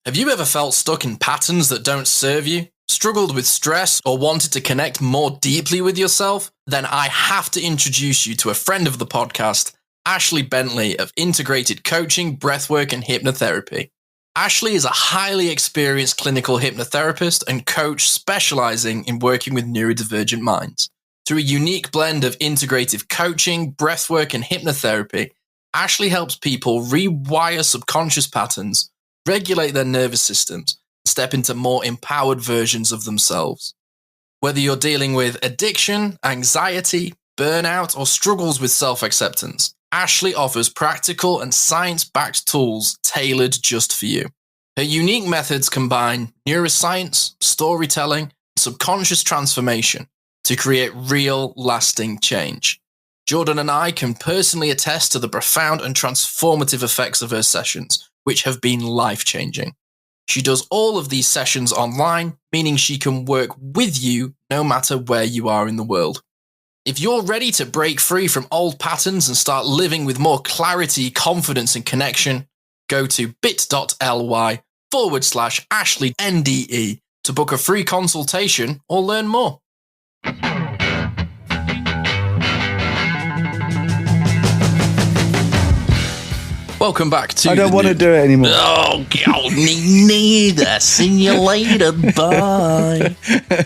Have you ever felt stuck in patterns that don't serve you? Struggled with stress or wanted to connect more deeply with yourself? Then I have to introduce you to a friend of the podcast, Ashley Bentley of Integrated Coaching, Breathwork and Hypnotherapy. Ashley is a highly experienced clinical hypnotherapist and coach specializing in working with neurodivergent minds. Through a unique blend of integrative coaching, breathwork, and hypnotherapy, Ashley helps people rewire subconscious patterns, regulate their nervous systems, and step into more empowered versions of themselves. Whether you're dealing with addiction, anxiety, burnout, or struggles with self-acceptance, Ashley offers practical and science-backed tools tailored just for you. Her unique methods combine neuroscience, storytelling, and subconscious transformation to create real, lasting change. Jordan and I can personally attest to the profound and transformative effects of her sessions, which have been life-changing. She does all of these sessions online, meaning she can work with you no matter where you are in the world. If you're ready to break free from old patterns and start living with more clarity, confidence, and connection, go to bit.ly/Ashley NDE to book a free consultation or learn more. Welcome back to. I don't want to do it anymore. Oh, me neither. See you later. Bye.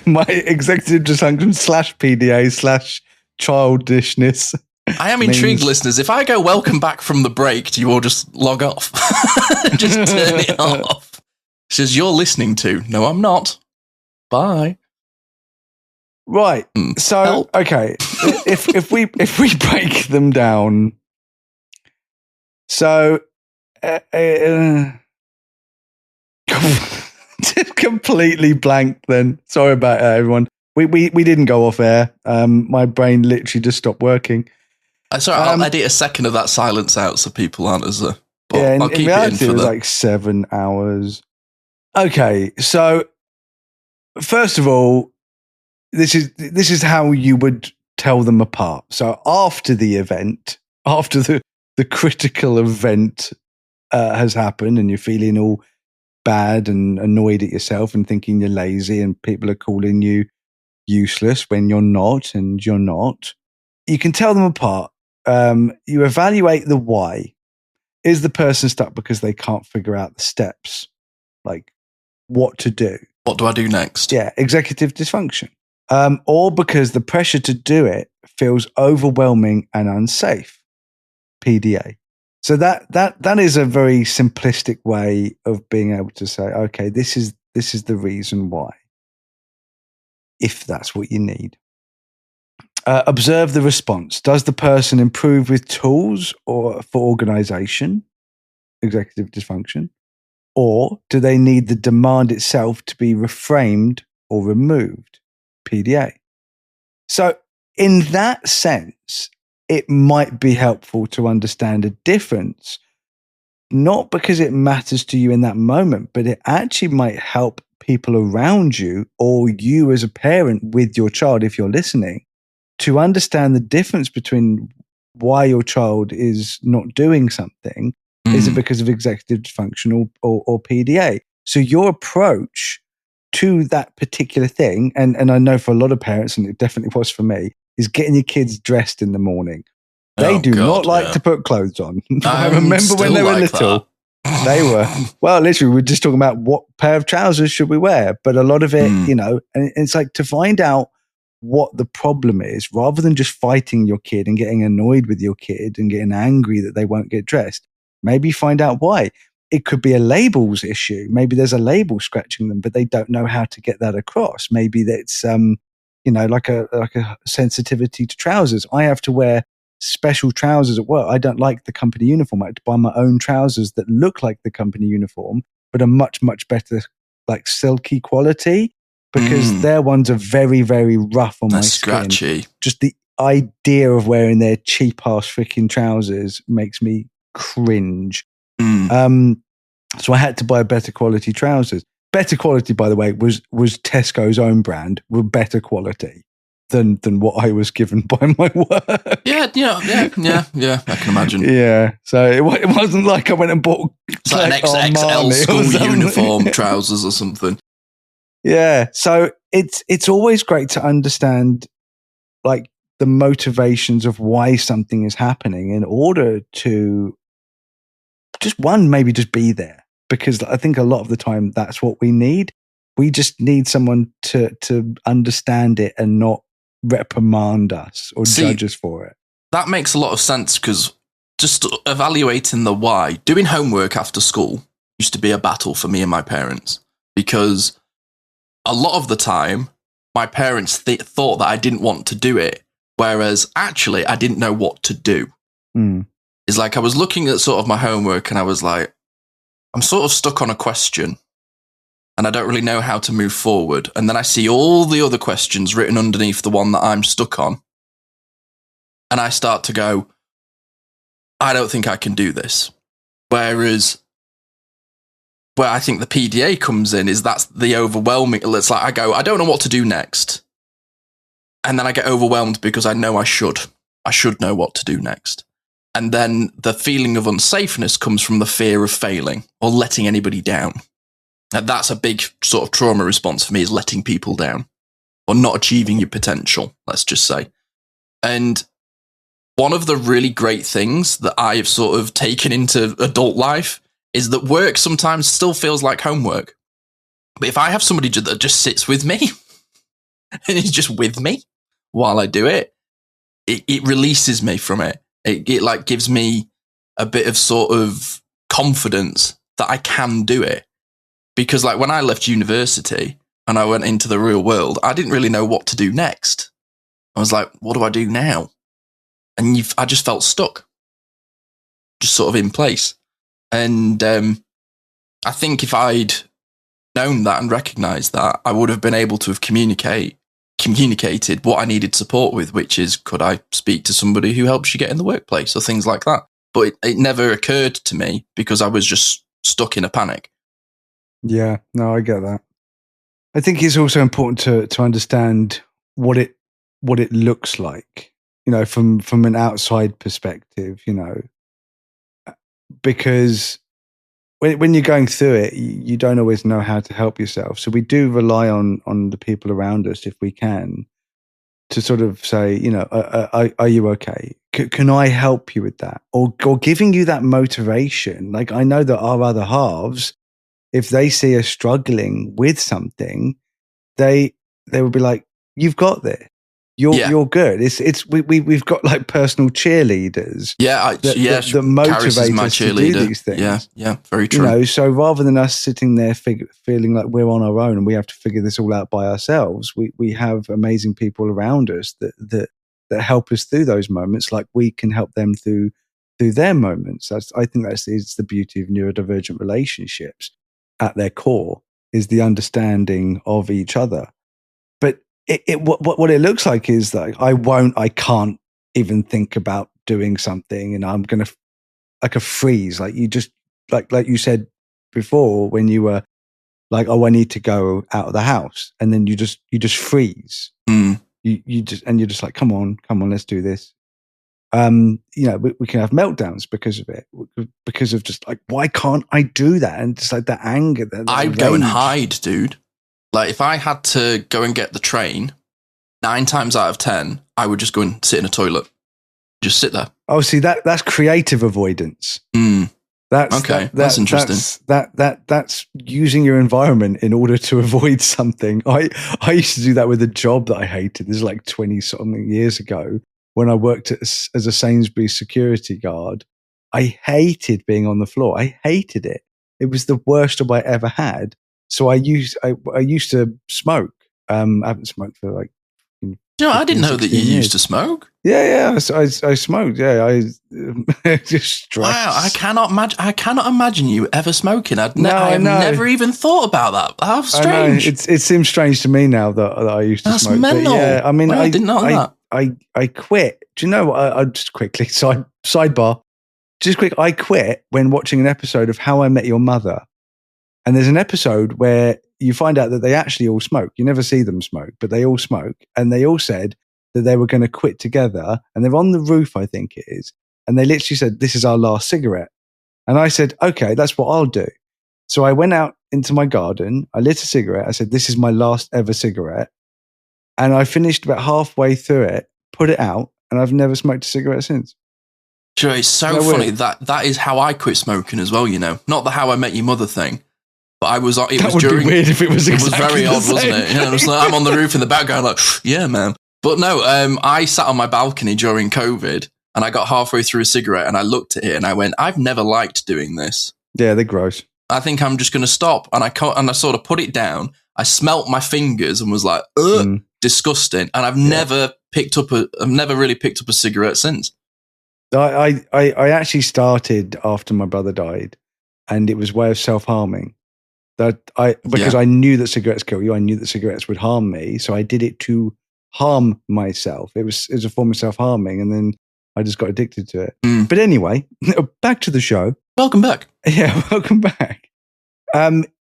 My executive dysfunction /PDA/childishness. I am intrigued, listeners. If I go welcome back from the break, do you all just log off? Just turn it off. It says you're listening to. No, I'm not. Bye. Right. So, Help. okay. if we break them down. So, just completely blank then. Sorry about everyone. We didn't go off air. My brain literally just stopped working. Sorry, I'll edit a second of that silence out so people aren't as... yeah, I'll keep in reality, it was like 7 hours. Okay, so first of all, this is how you would tell them apart. So after the event, after the critical event has happened and you're feeling all bad and annoyed at yourself and thinking you're lazy and people are calling you useless when you're not, and you're not, you can tell them apart. You evaluate the why. Is the person stuck because they can't figure out the steps, like what to do? What do I do next? Yeah, executive dysfunction. or because the pressure to do it feels overwhelming and unsafe. PDA. So that is a very simplistic way of being able to say, okay, this is the reason why, if that's what you need. Observe the response. Does the person improve with tools or for organization, executive dysfunction, or do they need the demand itself to be reframed or removed, PDA? So in that sense, it might be helpful to understand a difference, not because it matters to you in that moment, but it actually might help people around you or you as a parent with your child, if you're listening, to understand the difference between why your child is not doing something. Is it because of executive dysfunction or PDA? So your approach to that particular thing, and I know for a lot of parents, and it definitely was for me, is getting your kids dressed in the morning. They do not like to put clothes on. I remember when they were little, they were, well, literally, we're just talking about what pair of trousers should we wear. But a lot of it, you know, and it's like to find out what the problem is, rather than just fighting your kid and getting annoyed with your kid and getting angry that they won't get dressed, maybe find out why. It could be a labels issue. Maybe there's a label scratching them, but they don't know how to get that across. Maybe that's, you know, like a sensitivity to trousers. I have to wear special trousers at work. I don't like the company uniform. I have to buy my own trousers that look like the company uniform, but are much, much better, like silky quality, because their ones are very, very rough on my skin. Scratchy. Just the idea of wearing their cheap ass freaking trousers makes me cringe. So I had to buy better quality trousers. Better quality, by the way, was Tesco's own brand, were better quality than what I was given by my work. Yeah, I can imagine. Yeah, so it wasn't like I went and bought it's like an XXL school uniform trousers or something. Yeah, so it's always great to understand like the motivations of why something is happening in order to maybe just be there, because I think a lot of the time that's what we need. We just need someone to understand it and not reprimand us or judge us for it. That makes a lot of sense, because just evaluating the why, doing homework after school used to be a battle for me and my parents, because a lot of the time my parents thought that I didn't want to do it, whereas actually I didn't know what to do. It's like I was looking at sort of my homework and I was like, I'm sort of stuck on a question and I don't really know how to move forward. And then I see all the other questions written underneath the one that I'm stuck on. And I start to go, I don't think I can do this. Whereas where I think the PDA comes in is that's the overwhelming. It's like I go, I don't know what to do next. And then I get overwhelmed because I know I should know what to do next. And then the feeling of unsafeness comes from the fear of failing or letting anybody down. And that's a big sort of trauma response for me, is letting people down or not achieving your potential, let's just say. And one of the really great things that I have sort of taken into adult life is that work sometimes still feels like homework. But if I have somebody that just sits with me and is just with me while I do it, it releases me from it. It like gives me a bit of sort of confidence that I can do it. Because like when I left university and I went into the real world, I didn't really know what to do next. I was like, what do I do now? And I just felt stuck, just sort of in place. And I think if I'd known that and recognised that, I would have been able to have communicated what I needed support with, which is, could I speak to somebody who helps you get in the workplace or things like that? But it never occurred to me because I was just stuck in a panic. Yeah, no, I get that. I think it's also important to understand what it looks like, you know, from an outside perspective, you know, because when you're going through it, you don't always know how to help yourself. So we do rely on the people around us, if we can, to sort of say, you know, are you okay? Can I help you with that? Or giving you that motivation. Like, I know that our other halves, if they see us struggling with something, they will be like, you've got this. You're good. We've got like personal cheerleaders. That motivate my us cheerleader. to do these things. Yeah, very true. You know, so rather than us sitting there feeling like we're on our own and we have to figure this all out by ourselves, we have amazing people around us that help us through those moments, like we can help them through their moments. I think it's the beauty of neurodivergent relationships. At their core is the understanding of each other. But what it looks like is that I can't even think about doing something, and I'm gonna like a freeze. Like you just like you said before when you were like, oh, I need to go out of the house, and then you just freeze. You're just like, come on, let's do this. You know, we can have meltdowns because of it, because of just like, why can't I do that? And just like that anger. I'd go and hide, dude. Like if I had to go and get the train, 9 times out of 10, I would just go and sit in a toilet. Just sit there. Oh, see, that's creative avoidance. That's interesting. That's using your environment in order to avoid something. I used to do that with a job that I hated. This is like 20 something years ago when I worked as a Sainsbury's security guard. I hated being on the floor. I hated it. It was the worst job I ever had. So I used to smoke. I haven't smoked for like. I didn't know that you used to smoke. Yeah, I smoked. Yeah, I just stress. Wow, I cannot imagine you ever smoking. I've never even thought about that. How strange! It seems strange to me now that I used to smoke. That's mental. Yeah, I mean, I didn't know that. I quit. Do you know what? I just quickly sidebar. Just quick. I quit when watching an episode of How I Met Your Mother, and there's an episode where you find out that they actually all smoke. You never see them smoke, but they all smoke. And they all said that they were going to quit together. And they're on the roof, I think it is. And they literally said, this is our last cigarette. And I said, okay, that's what I'll do. So I went out into my garden. I lit a cigarette. I said, this is my last ever cigarette. And I finished about halfway through it, put it out, and I've never smoked a cigarette since. Sure, it's so funny. That is how I quit smoking as well, you know. Not the How I Met Your Mother thing. But it was during. Be weird if it was. It was very odd, wasn't it? You know, I'm on the roof in the background, like, yeah, man. But no, I sat on my balcony during COVID, and I got halfway through a cigarette, and I looked at it, and I went, "I've never liked doing this." Yeah, they're gross. I think I'm just going to stop, and I sort of put it down. I smelt my fingers and was like, "Ugh, disgusting." And I've never really picked up a cigarette since. I actually started after my brother died, and it was a way of self-harming. Because I knew that cigarettes kill you. I knew that cigarettes would harm me. So I did it to harm myself. It was a form of self-harming. And then I just got addicted to it. But anyway, back to the show. Welcome back. Yeah, welcome back.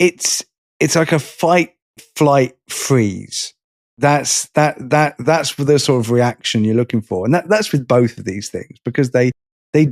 It's like a fight, flight, freeze. That's the sort of reaction you're looking for. And that's with both of these things, because they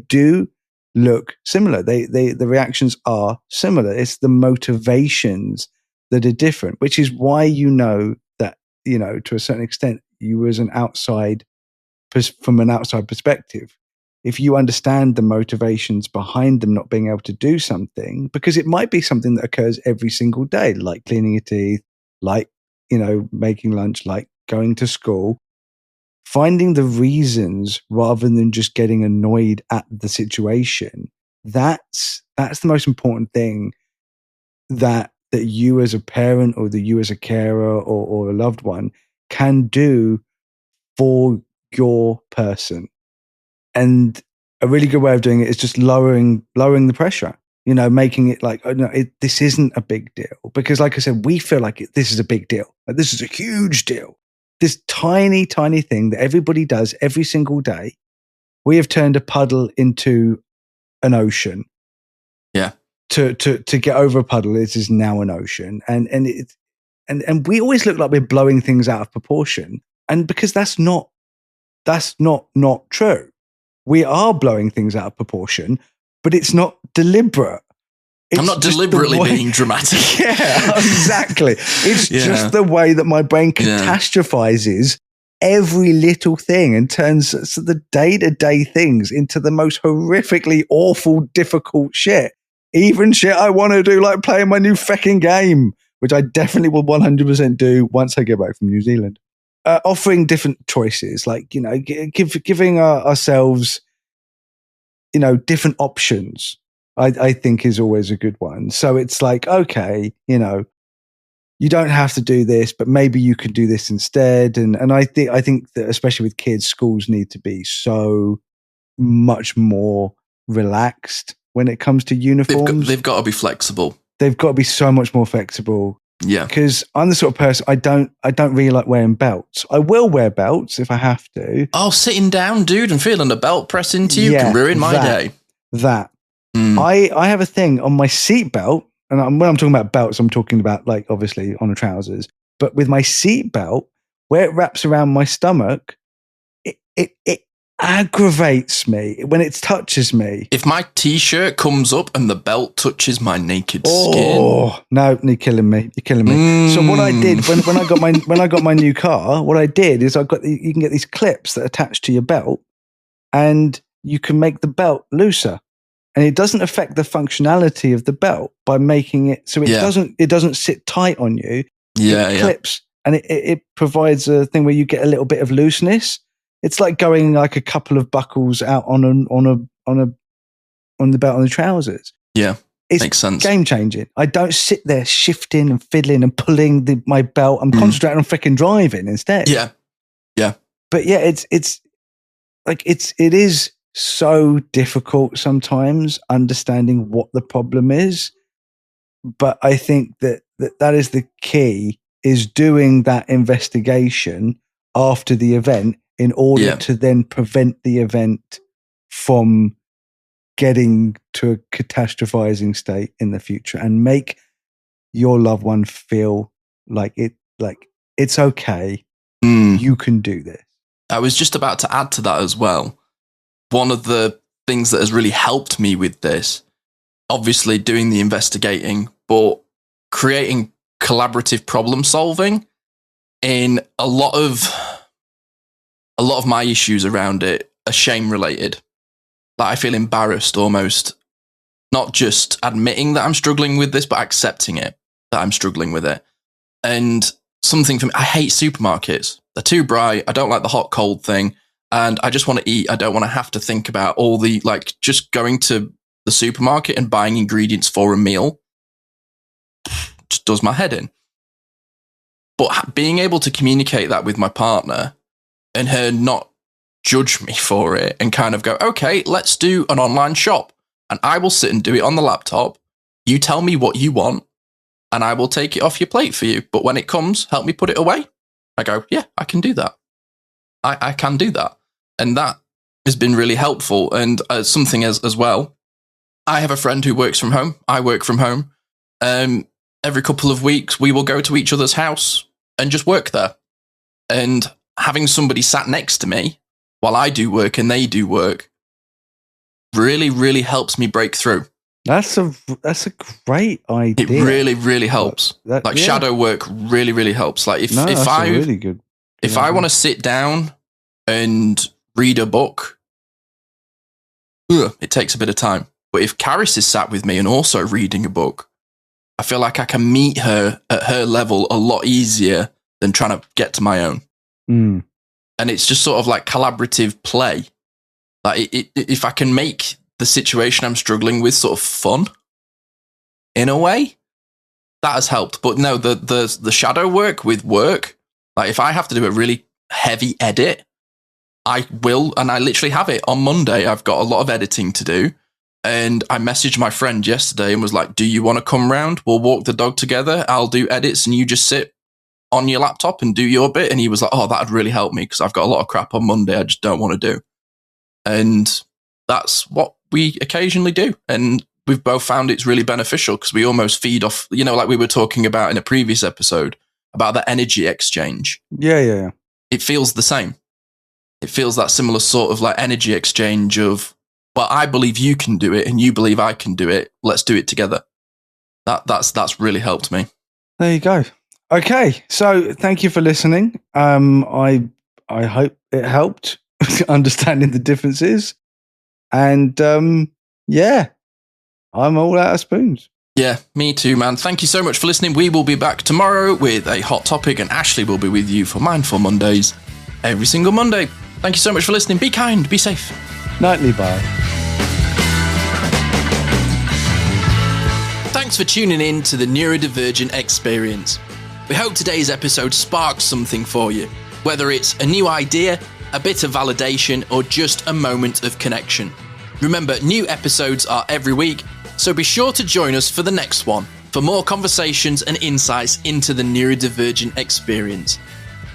do look similar. The reactions are similar. It's the motivations that are different, which is why you know that, you know, to a certain extent, you as from an outside perspective, if you understand the motivations behind them not being able to do something, because it might be something that occurs every single day, like cleaning your teeth, like, you know, making lunch, like going to school, finding the reasons rather than just getting annoyed at the situation. That's the most important thing that you as a parent or that you as a carer or a loved one can do for your person. And a really good way of doing it is just lowering the pressure, you know, making it like, oh, no, this isn't a big deal. Because like I said, we feel like this is a big deal. Like, this is a huge deal. This tiny, tiny thing that everybody does every single day, we have turned a puddle into an ocean. Yeah. To get over a puddle, it is now an ocean. And we always look like we're blowing things out of proportion. And because that's not true. We are blowing things out of proportion, but it's not deliberate. I'm not deliberately being dramatic. Yeah, exactly. It's just the way that my brain catastrophizes every little thing and turns the day-to-day things into the most horrifically awful, difficult shit. Even shit I want to do, like playing my new fucking game, which I definitely will 100% do once I get back from New Zealand. offering different choices, like, giving ourselves, different options, I think is always a good one. So it's like, okay, you don't have to do this, but maybe you could do this instead. And I think that especially with kids, schools need to be so much more relaxed when it comes to uniforms. They've got to be flexible. They've got to be so much more flexible. Yeah. Because I'm the sort of person, I don't really like wearing belts. I will wear belts if I have to. Oh, sitting down, dude, and feeling a belt press into you can ruin my day. I have a thing on my seatbelt, and when I'm talking about belts, I'm talking about, like, obviously on the trousers. But with my seatbelt, where it wraps around my stomach, it aggravates me when it touches me. If my t-shirt comes up and the belt touches my naked skin. Oh no, you're killing me. So what I did when I got my new car, what I did is you can get these clips that attach to your belt, and you can make the belt looser, and it doesn't affect the functionality of the belt by making it so it doesn't sit tight on you. It clips, and it provides a thing where you get a little bit of looseness. It's like going like a couple of buckles out on the belt on the trousers. Yeah, it's makes sense. Game changing. I don't sit there shifting and fiddling and pulling my belt. I'm concentrating on freaking driving instead. Yeah. But yeah, it is so difficult sometimes understanding what the problem is. But I think that is the key, is doing that investigation after the event, in order to then prevent the event from getting to a catastrophizing state in the future, and make your loved one feel like it's okay. You can do this. I was just about to add to that as well. One of the things that has really helped me with this, obviously doing the investigating, but creating collaborative problem solving in a lot of my issues around it are shame related. Like, I feel embarrassed almost, not just admitting that I'm struggling with this, but accepting it, that I'm struggling with it. And something for me, I hate supermarkets. They're too bright. I don't like the hot cold thing. And I just want to eat. I don't want to have to think about all the, like, just going to the supermarket and buying ingredients for a meal just does my head in. But being able to communicate that with my partner, and her not judge me for it, and kind of go, okay, let's do an online shop, and I will sit and do it on the laptop. You tell me what you want, and I will take it off your plate for you. But when it comes, help me put it away. I go, yeah, I can do that. I can do that. And that has been really helpful. And something as well, I have a friend who works from home. I work from home. Every couple of weeks, we will go to each other's house and just work there. And having somebody sat next to me while I do work and they do work really, really helps me break through. That's a great idea. It really, really helps. Shadow work really, really helps. Like if I want to sit down and read a book, it takes a bit of time. But if Karis is sat with me and also reading a book, I feel like I can meet her at her level a lot easier than trying to get to my own. And it's just sort of like collaborative play. Like if I can make the situation I'm struggling with sort of fun in a way, that has helped. But no, the shadow work with work, like if I have to do a really heavy edit, I will, and I literally have it on Monday. I've got a lot of editing to do. And I messaged my friend yesterday and was like, do you want to come round? We'll walk the dog together. I'll do edits and you just sit on your laptop and do your bit. And he was like, oh, that'd really help me because I've got a lot of crap on Monday I just don't want to do. And that's what we occasionally do. And we've both found it's really beneficial because we almost feed off, like we were talking about in a previous episode about the energy exchange. Yeah. It feels the same. It feels that similar sort of like energy exchange of, well, I believe you can do it and you believe I can do it. Let's do it together. That's really helped me. There you go. Okay, so thank you for listening. I hope it helped understanding the differences. And yeah, I'm all out of spoons. Yeah, me too, man. Thank you so much for listening. We will be back tomorrow with a hot topic, and Ashley will be with you for Mindful Mondays every single Monday. Thank you so much for listening. Be kind, be safe. Nightly bye. Thanks for tuning in to the Neurodivergent Experience. We hope today's episode sparked something for you, whether it's a new idea, a bit of validation, or just a moment of connection. Remember, new episodes are every week, so be sure to join us for the next one for more conversations and insights into the neurodivergent experience.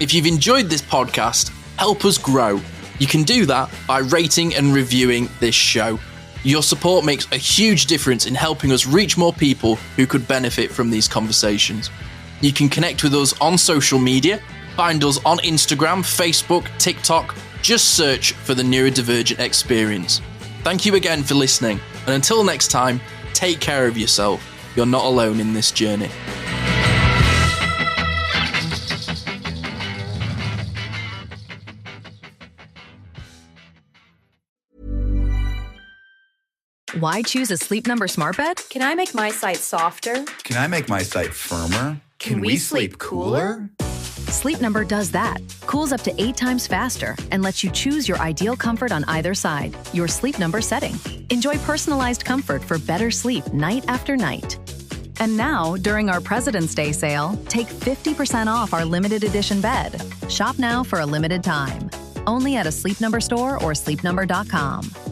If you've enjoyed this podcast, help us grow. You can do that by rating and reviewing this show. Your support makes a huge difference in helping us reach more people who could benefit from these conversations. You can connect with us on social media. Find us on Instagram, Facebook, TikTok. Just search for the Neurodivergent Experience. Thank you again for listening. And until next time, take care of yourself. You're not alone in this journey. Why choose a Sleep Number smart bed? Can I make my site softer? Can I make my site firmer? Can we sleep cooler? Sleep Number does that. Cools up to 8 times faster and lets you choose your ideal comfort on either side, your Sleep Number setting. Enjoy personalized comfort for better sleep night after night. And now, during our President's Day sale, take 50% off our limited edition bed. Shop now for a limited time. Only at a Sleep Number store or sleepnumber.com.